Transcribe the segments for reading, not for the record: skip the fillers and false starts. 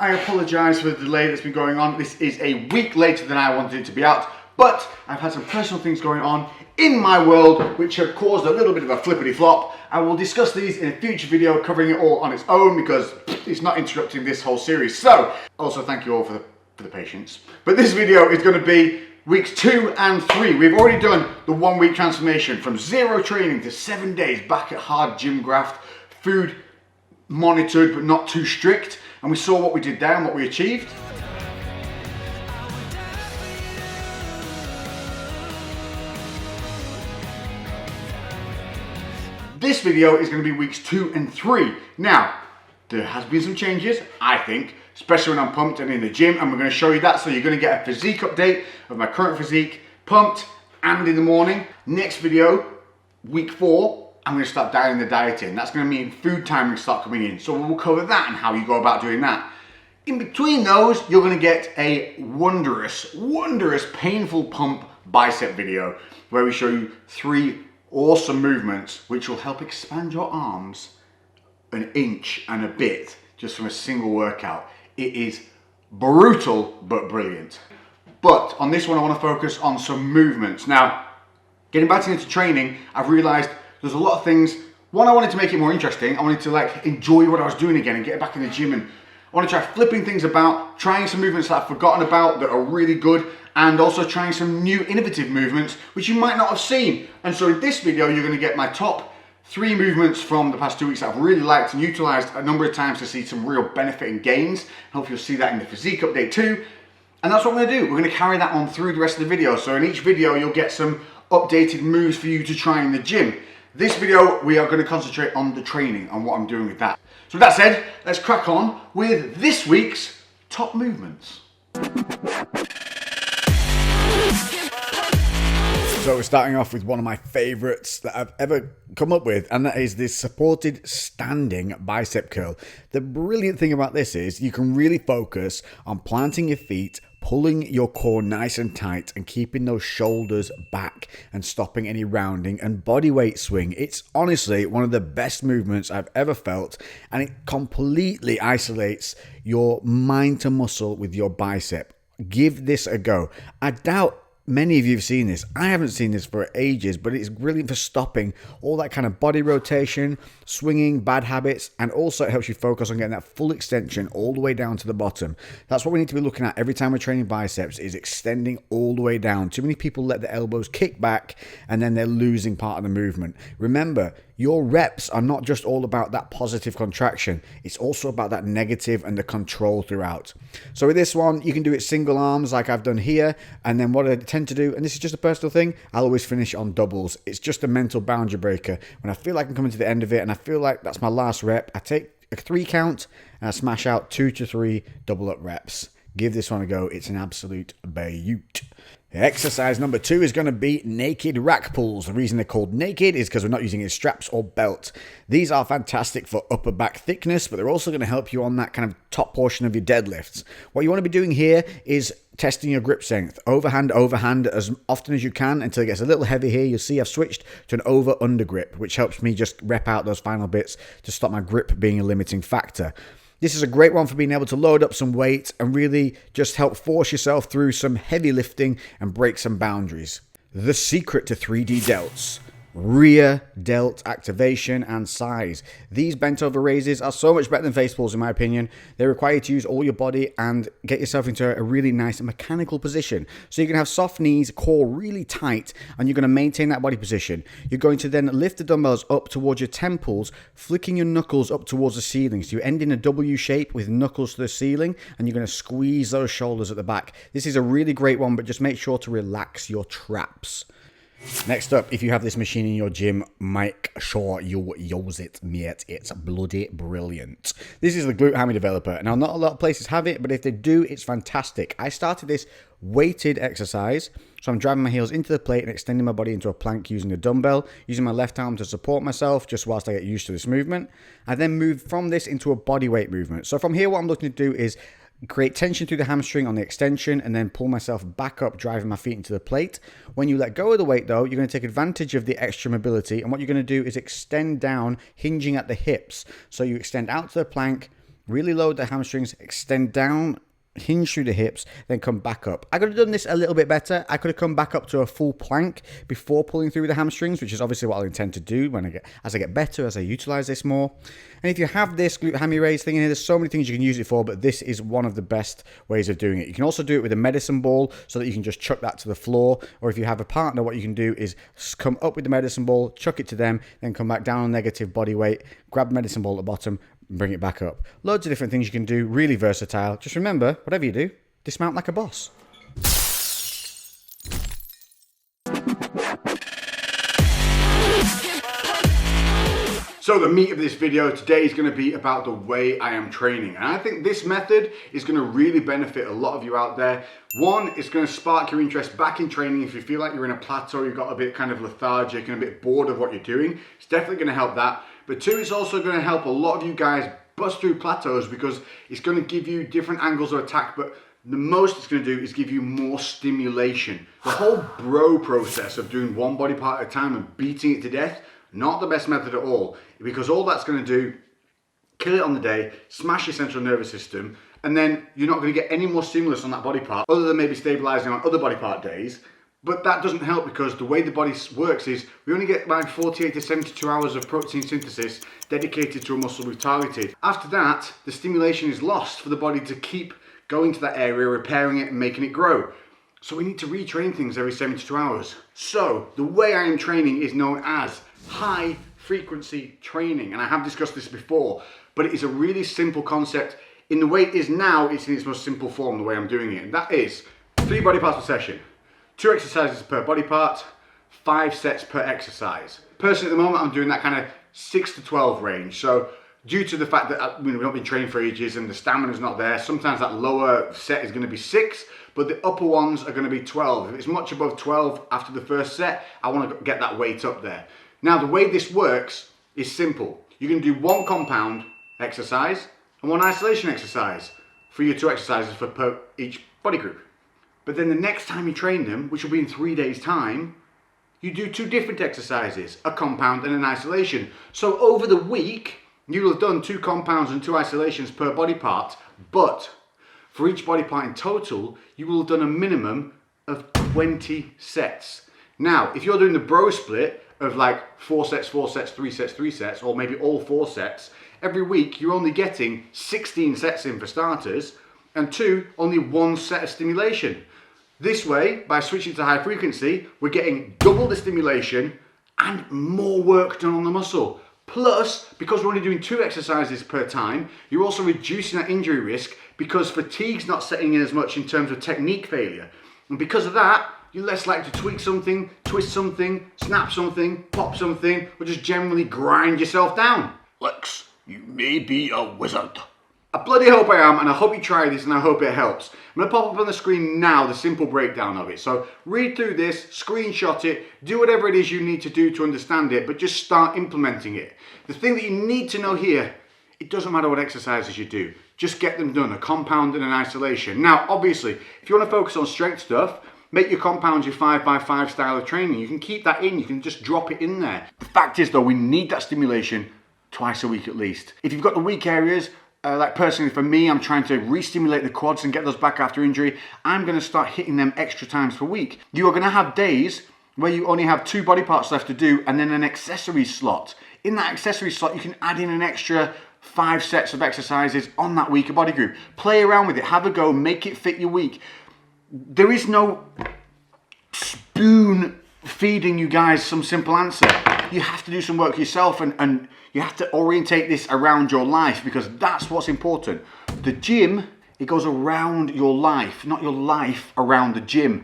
I apologise for the delay that's been going on. This is a week later than I wanted it to be out, but I've had some personal things going on in my world which have caused a little bit of a flippity flop. I will discuss these in a future video covering it all on its own because it's not interrupting this whole series. So, also thank you all for the patience. But this video is going to be weeks 2 and 3. We've already done the 1 week transformation from 0 training to 7 days back at hard gym graft, food monitored but not too strict, and we saw what we did there and what we achieved. This video is going to be weeks 2 and 3. Now, there has been some changes, I think, especially when I'm pumped and in the gym, and we're going to show you that. So you're going to get a physique update of my current physique, pumped and in the morning. Next video, week 4, I'm going to start dialing the diet in. That's going to mean food timing start coming in. So we'll cover that and how you go about doing that. In between those, you're going to get a wondrous, painful pump bicep video where we show you 3 awesome movements which will help expand your arms an inch and a bit just from a single workout. It is brutal but brilliant. But on this one I want to focus on some movements. Now, getting back into training, I've realized there's a lot of things. One, I wanted to make it more interesting. I wanted to enjoy what I was doing again and get back in the gym, and I want to try flipping things about, trying some movements that I've forgotten about that are really good, and also trying some new innovative movements which you might not have seen. And so in this video you're going to get my top 3 movements from the past 2 weeks that I've really liked and utilized a number of times to see some real benefit and gains. I hope you'll see that in the physique update too. And that's what we're going to do. We're going to carry that on through the rest of the video. So in each video you'll get some updated moves for you to try in the gym. This video we are going to concentrate on the training and what I'm doing with that. So with that said, let's crack on with this week's top movements. So we're starting off with one of my favorites that I've ever come up with, and that is this supported standing bicep curl. The brilliant thing about this is you can really focus on planting your feet, pulling your core nice and tight and keeping those shoulders back and stopping any rounding and body weight swing. It's honestly one of the best movements I've ever felt, and it completely isolates your mind to muscle with your bicep. Give this a go. I doubt many of you have seen this. I haven't seen this for ages, but it's brilliant for stopping all that kind of body rotation, swinging, bad habits, and also it helps you focus on getting that full extension all the way down to the bottom. That's what we need to be looking at every time we're training biceps, is extending all the way down. Too many people let the elbows kick back and then they're losing part of the movement. Remember, your reps are not just all about that positive contraction. It's also about that negative and the control throughout. So with this one, you can do it single arms like I've done here. And then what I tend to do, and this is just a personal thing, I'll always finish on doubles. It's just a mental boundary breaker. When I feel like I'm coming to the end of it and I feel like that's my last rep, I take a 3 count and I smash out 2 to 3 double up reps. Give this one a go. It's an absolute beaut. Exercise number 2 is going to be naked rack pulls. The reason they're called naked is because we're not using any straps or belt. These are fantastic for upper back thickness, but they're also going to help you on that kind of top portion of your deadlifts. What you want to be doing here is testing your grip strength. Overhand as often as you can until it gets a little heavy here. You'll see I've switched to an over-under grip, which helps me just rep out those final bits to stop my grip being a limiting factor. This is a great one for being able to load up some weight and really just help force yourself through some heavy lifting and break some boundaries. The secret to 3D delts: rear delt activation and size. These bent over raises are so much better than face pulls in my opinion. They require you to use all your body and get yourself into a really nice mechanical position. So you can have soft knees, core really tight, and you're going to maintain that body position. You're going to then lift the dumbbells up towards your temples, flicking your knuckles up towards the ceiling. So you end in a W shape with knuckles to the ceiling, and you're going to squeeze those shoulders at the back. This is a really great one, but just make sure to relax your traps. Next up, if you have this machine in your gym, make sure you use it, mate. It's bloody brilliant. This is the Glute Hammy Developer. Now, not a lot of places have it, but if they do, it's fantastic. I started this weighted exercise, so I'm driving my heels into the plate and extending my body into a plank using a dumbbell, using my left arm to support myself just whilst I get used to this movement. I then move from this into a body weight movement. So from here, what I'm looking to do is create tension through the hamstring on the extension and then pull myself back up, driving my feet into the plate. When you let go of the weight though, you're going to take advantage of the extra mobility, and what you're going to do is extend down, hinging at the hips. So you extend out to the plank, Really load the hamstrings, extend down, hinge through the hips, then come back up. I could have done this a little bit better. I could have come back up to a full plank before pulling through the hamstrings, which is obviously what I'll intend to do as I get better, as I utilize this more. And if you have this glute hammy raise thing in here, there's so many things you can use it for, but this is one of the best ways of doing it. You can also do it with a medicine ball so that you can just chuck that to the floor. Or if you have a partner, what you can do is come up with the medicine ball, chuck it to them, then come back down on negative body weight, grab the medicine ball at the bottom, bring it back up. Loads of different things you can do, really versatile. Just remember, whatever you do, dismount like a boss. So the meat of this video today is going to be about the way I am training. And I think this method is going to really benefit a lot of you out there. One, it's going to spark your interest back in training. If you feel like you're in a plateau, you've got a bit kind of lethargic and a bit bored of what you're doing, it's definitely going to help that. But two, it's also going to help a lot of you guys bust through plateaus because it's going to give you different angles of attack, but the most it's going to do is give you more stimulation. The whole bro process of doing one body part at a time and beating it to death, not the best method at all, because all that's going to do, kill it on the day, smash your central nervous system, and then you're not going to get any more stimulus on that body part other than maybe stabilizing on other body part days. But that doesn't help because the way the body works is we only get like 48 to 72 hours of protein synthesis dedicated to a muscle we've targeted. After that, the stimulation is lost for the body to keep going to that area, repairing it and making it grow. So we need to retrain things every 72 hours. So the way I am training is known as high frequency training. And I have discussed this before, but it is a really simple concept. In the way it is now, it's in its most simple form, the way I'm doing it. And that is 3 body parts per session. 2 exercises per body part, 5 sets per exercise. Personally, at the moment, I'm doing that kind of 6 to 12 range. So due to the fact that we've not been training for ages and the stamina's not there, sometimes that lower set is going to be 6, but the upper ones are going to be 12. If it's much above 12 after the first set, I want to get that weight up there. Now, the way this works is simple. You're going to do 1 compound exercise and 1 isolation exercise for your 2 exercises per each body group. But then the next time you train them, which will be in 3 days' time, you do 2 different exercises, a compound and an isolation. So over the week, you'll have done 2 compounds and 2 isolations per body part, but for each body part in total, you will have done a minimum of 20 sets. Now, if you're doing the bro split of like 4 sets, 4 sets, 3 sets, 3 sets, or maybe all 4 sets, every week you're only getting 16 sets in for starters, and 2, only 1 set of stimulation. This way, by switching to high frequency, we're getting double the stimulation and more work done on the muscle. Plus, because we're only doing 2 exercises per time, you're also reducing that injury risk because fatigue's not setting in as much in terms of technique failure. And because of that, you're less likely to tweak something, twist something, snap something, pop something, or just generally grind yourself down. Lex, you may be a wizard. I bloody hope I am, and I hope you try this and I hope it helps. I'm going to pop up on the screen now the simple breakdown of it. So read through this, screenshot it, do whatever it is you need to do to understand it, but just start implementing it. The thing that you need to know here, it doesn't matter what exercises you do. Just get them done, a compound and an isolation. Now, obviously, if you want to focus on strength stuff, make your compounds your 5x5 style of training. You can keep that in, you can just drop it in there. The fact is though, we need that stimulation twice a week at least. If you've got the weak areas, like personally for me, I'm trying to re-stimulate the quads and get those back after injury. I'm going to start hitting them extra times per week. You are going to have days where you only have 2 body parts left to do and then an accessory slot. In that accessory slot, you can add in an extra 5 sets of exercises on that weaker body group. Play around with it, have a go, make it fit your week. There is no spoon feeding you guys some simple answer. You have to do some work yourself and you have to orientate this around your life because that's what's important. The gym, it goes around your life, not your life around the gym.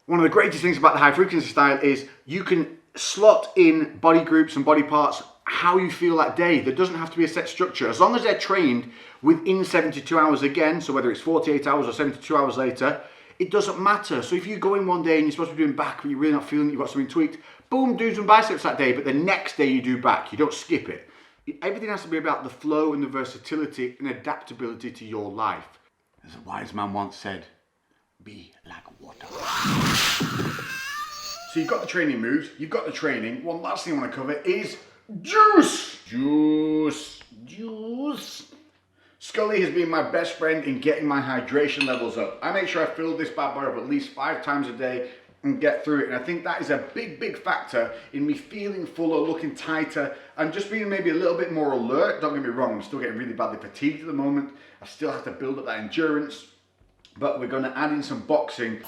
One of the greatest things about the high frequency style is you can slot in body groups and body parts how you feel that day. There doesn't have to be a set structure. As long as they're trained within 72 hours again, so whether it's 48 hours or 72 hours later, it doesn't matter. So if you go in one day and you're supposed to be doing back, but you're really not feeling that you've got something tweaked, boom, do some biceps that day, but the next day you do back. You don't skip it. Everything has to be about the flow and the versatility and adaptability to your life. As a wise man once said, be like water. So you've got the training moves, you've got the training. One last thing I want to cover is juice. Juice. Scully has been my best friend in getting my hydration levels up. I make sure I fill this bad boy up at least 5 times a day and get through it. And I think that is a big factor in me feeling fuller, looking tighter, and just being maybe a little bit more alert. Don't get me wrong, I'm still getting really badly fatigued at the moment. I still have to build up that endurance, but we're gonna add in some boxing.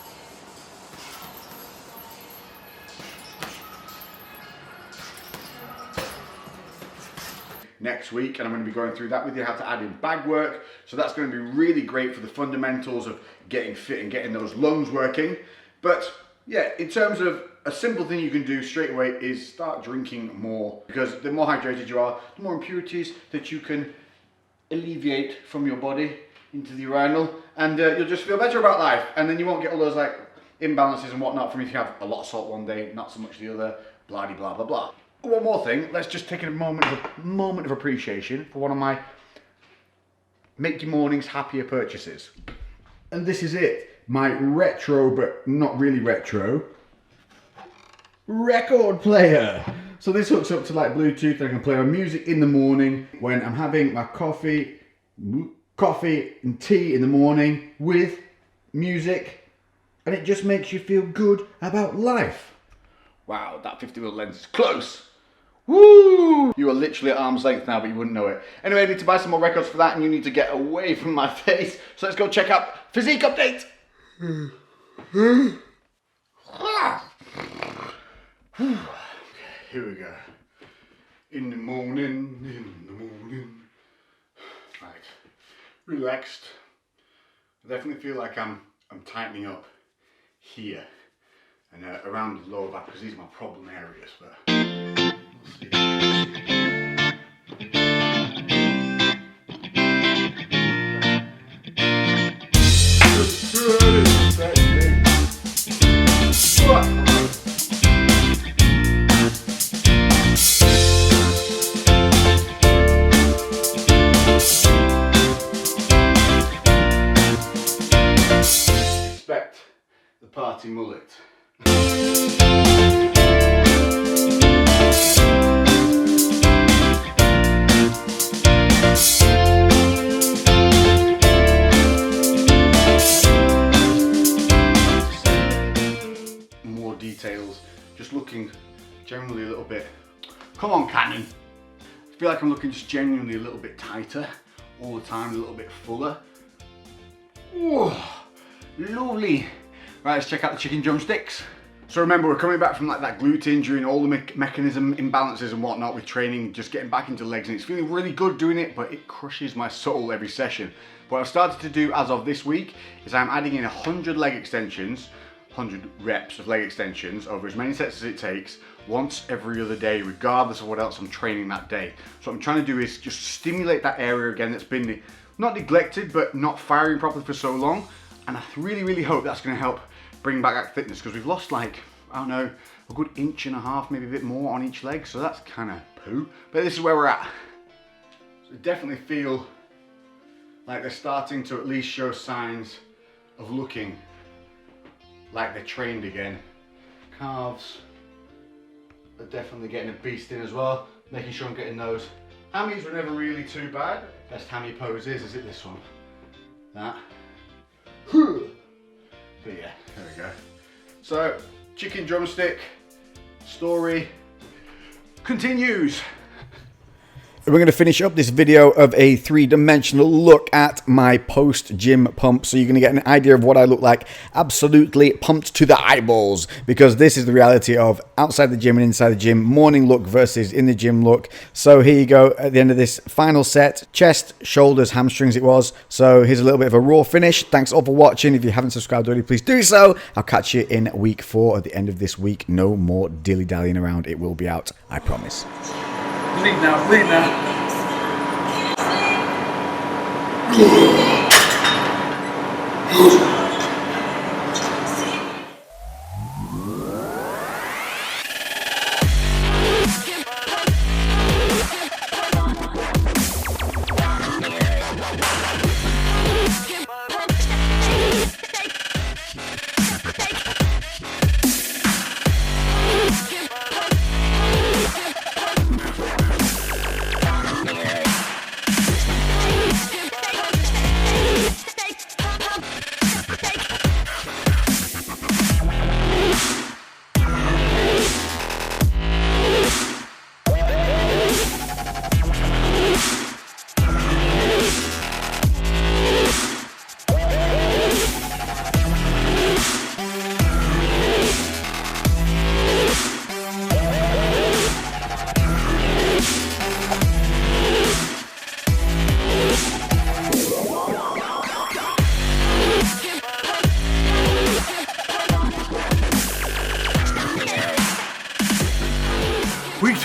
Next week, and I'm going to be going through that with you, how to add in bag work. So that's going to be really great for the fundamentals of getting fit and getting those lungs working. But yeah, in terms of a simple thing you can do straight away is start drinking more, because the more hydrated you are, the more impurities that you can alleviate from your body into the urinal, and you'll just feel better about life. And then you won't get all those like imbalances and whatnot from if you have a lot of salt one day, not so much the other, blah blah blah blah. One more thing, let's just take a moment of appreciation for one of my make your mornings happier purchases. And this is it, my retro, but not really retro, record player. So this hooks up to like Bluetooth, and I can play my music in the morning when I'm having my coffee and tea in the morning with music, and it just makes you feel good about life. Wow, that 50mm lens is close. Woo! You are literally at arm's length now, but you wouldn't know it. Anyway, I need to buy some more records for that, and you need to get away from my face. So let's go check out Physique Update. Okay, here we go. In the morning. Right, relaxed. I definitely feel like I'm tightening up here and around the lower back, because these are my problem areas. But we'll see. Expect the party mullet. More details, just looking generally a little bit, come on Canon, I feel like I'm looking just genuinely a little bit tighter all the time, a little bit fuller. Whoa, lovely. Right, let's check out the chicken drumsticks. So remember, we're coming back from like that glute injury and all the mechanism imbalances and whatnot with training, just getting back into legs, and it's feeling really good doing it, but it crushes my soul every session. What I've started to do as of this week is I'm adding in 100 leg extensions, 100 reps of leg extensions over as many sets as it takes, once every other day, regardless of what else I'm training that day. So what I'm trying to do is just stimulate that area again that's been not neglected, but not firing properly for so long. And I really hope that's going to help bring back that fitness, because we've lost like, I don't know, a good 1.5 inches, maybe a bit more on each leg. So that's kind of poo, but this is where we're at. So I definitely feel like they're starting to at least show signs of looking like they're trained again. Calves are definitely getting a beast in as well, making sure I'm getting those. Hammies were never really too bad. Best hammy pose is it this one? That. But yeah, there we go. So, chicken drumstick story continues. We're going to finish up this video of a 3-dimensional look at my post-gym pump, so you're going to get an idea of what I look like, absolutely pumped to the eyeballs, because this is the reality of outside the gym and inside the gym, morning look versus in the gym look. So here you go at the end of this final set, chest, shoulders, hamstrings it was. So here's a little bit of a raw finish. Thanks all for watching. If you haven't subscribed already, please do so. I'll catch you in week 4 at the end of this week. No more dilly-dallying around. It will be out, I promise. Bleed now, bleed now.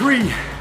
3,